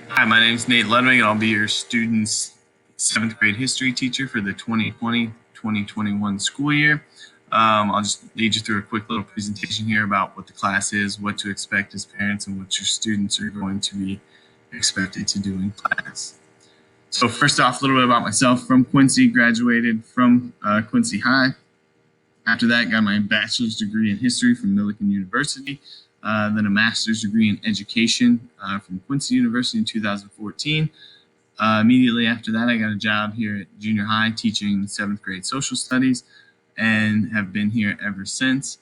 Hi, my name is Nate Ludwig, and I'll be your student's seventh grade history teacher for the 2020-2021 school year. I'll just lead you through a quick little presentation here about what the class is, what to expect as parents, and what your students are going to be expected to do in class. So first off, a little bit about myself. From Quincy, graduated from Quincy High. After that, got my bachelor's degree in history from Millikan University, then a master's degree in education from Quincy University in 2014. Immediately after that, I got a job here at junior high teaching seventh grade social studies and have been here ever since.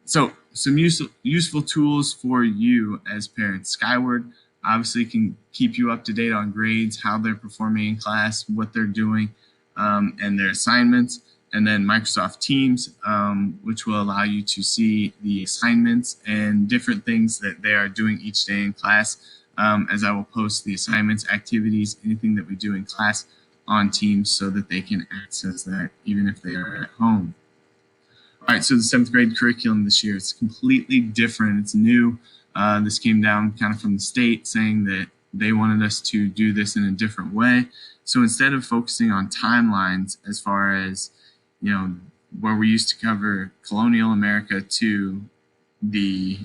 So some useful tools for you as parents. Skyward obviously can keep you up to date on grades, how they're performing in class, what they're doing, and their assignments. And then Microsoft Teams, which will allow you to see the assignments and different things that they are doing each day in class, as I will post the assignments, activities, anything that we do in class on Teams so that they can access that even if they are at home. All right, so the seventh grade curriculum this year is completely different. It's new. This came down kind of from the state saying that they wanted us to do this in a different way. So instead of focusing on timelines as far as, where we used to cover colonial America to the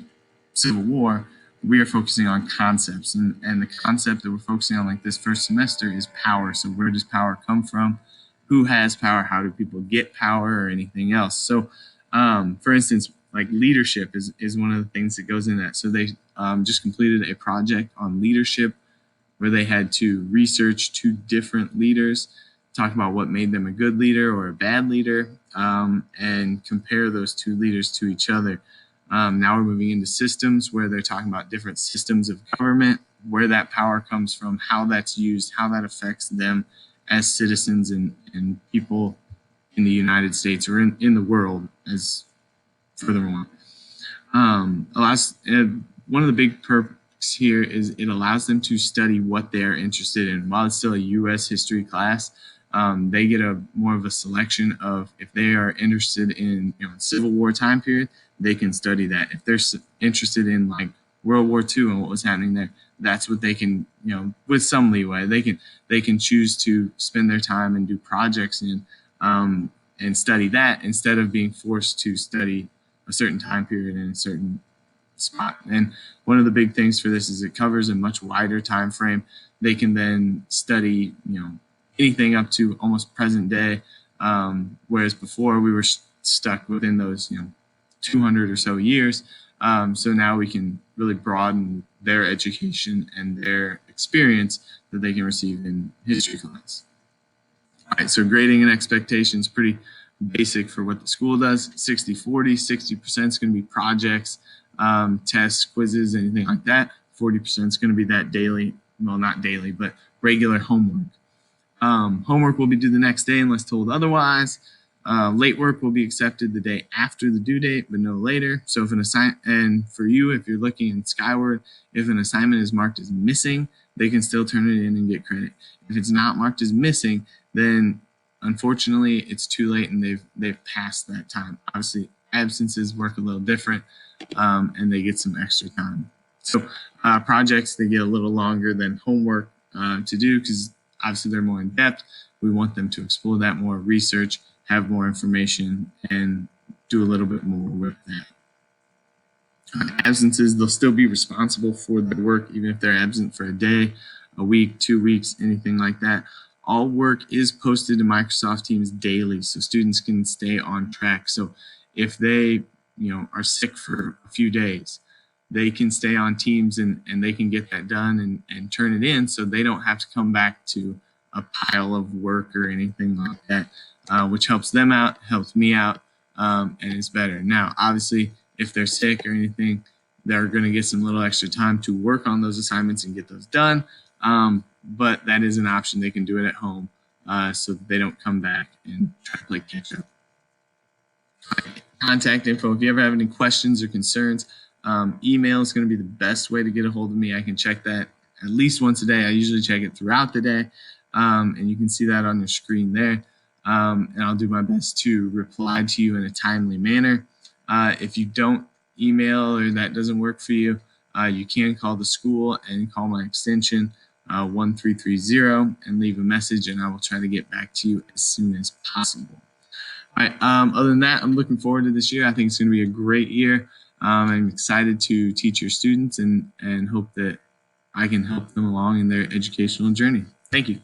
Civil War, we are focusing on concepts. And the concept that we're focusing on like this first semester is power. So where does power come from? Who has power? How do people get power or anything else? So for instance, like leadership is one of the things that goes in that. So they just completed a project on leadership where they had to research two different leaders, talk about what made them a good leader or a bad leader, and compare those two leaders to each other. Now we're moving into systems where they're talking about different systems of government, where that power comes from, how that's used, how that affects them as citizens and people in the United States or in the world as furthermore. One of the big perks here is it allows them to study what they're interested in. While it's still a U.S. history class, they get a more of a selection of if they are interested in Civil War time period, they can study that. If they're interested in like World War II and what was happening there, that's what they can, with some leeway, they can choose to spend their time and do projects in and study that instead of being forced to study a certain time period in a certain spot. And one of the big things for this is it covers a much wider time frame. They can then study, anything up to almost present day, whereas before we were stuck within those, 200 or so years. So now we can really broaden their education and their experience that they can receive in history class. All right, so grading and expectations, pretty basic for what the school does. 60-40, 60% is going to be projects, tests, quizzes, anything like that. 40% is going to be that daily, well, not daily, but regular homework. Homework will be due the next day unless told otherwise. Late work will be accepted the day after the due date, but no later. So if an assignment, and for you, if you're looking in Skyward, if an assignment is marked as missing, they can still turn it in and get credit. If it's not marked as missing, then unfortunately it's too late and they've passed that time. Obviously, absences work a little different, and they get some extra time. So projects, they get a little longer than homework to do because obviously they're more in depth. We want them to explore that more, research, have more information, and do a little bit more with that. Absences, they'll still be responsible for their work, even if they're absent for a day, a week, 2 weeks, anything like that. All work is posted to Microsoft Teams daily, so students can stay on track. So if they, are sick for a few days, they can stay on Teams and they can get that done and turn it in so they don't have to come back to a pile of work or anything like that, which helps them out, helps me out, and is better. Now, obviously, if they're sick or anything, they're going to get some little extra time to work on those assignments and get those done, but that is an option. They can do it at home so that they don't come back and try to play catch up. Contact info, if you ever have any questions or concerns, email is going to be the best way to get a hold of me. I can check that at least once a day. I usually check it throughout the day, and you can see that on your screen there. And I'll do my best to reply to you in a timely manner. If you don't email or that doesn't work for you, you can call the school and call my extension 1330 and leave a message, and I will try to get back to you as soon as possible. All right. Other than that, I'm looking forward to this year. I think it's going to be a great year. I'm excited to teach your students and hope that I can help them along in their educational journey. Thank you.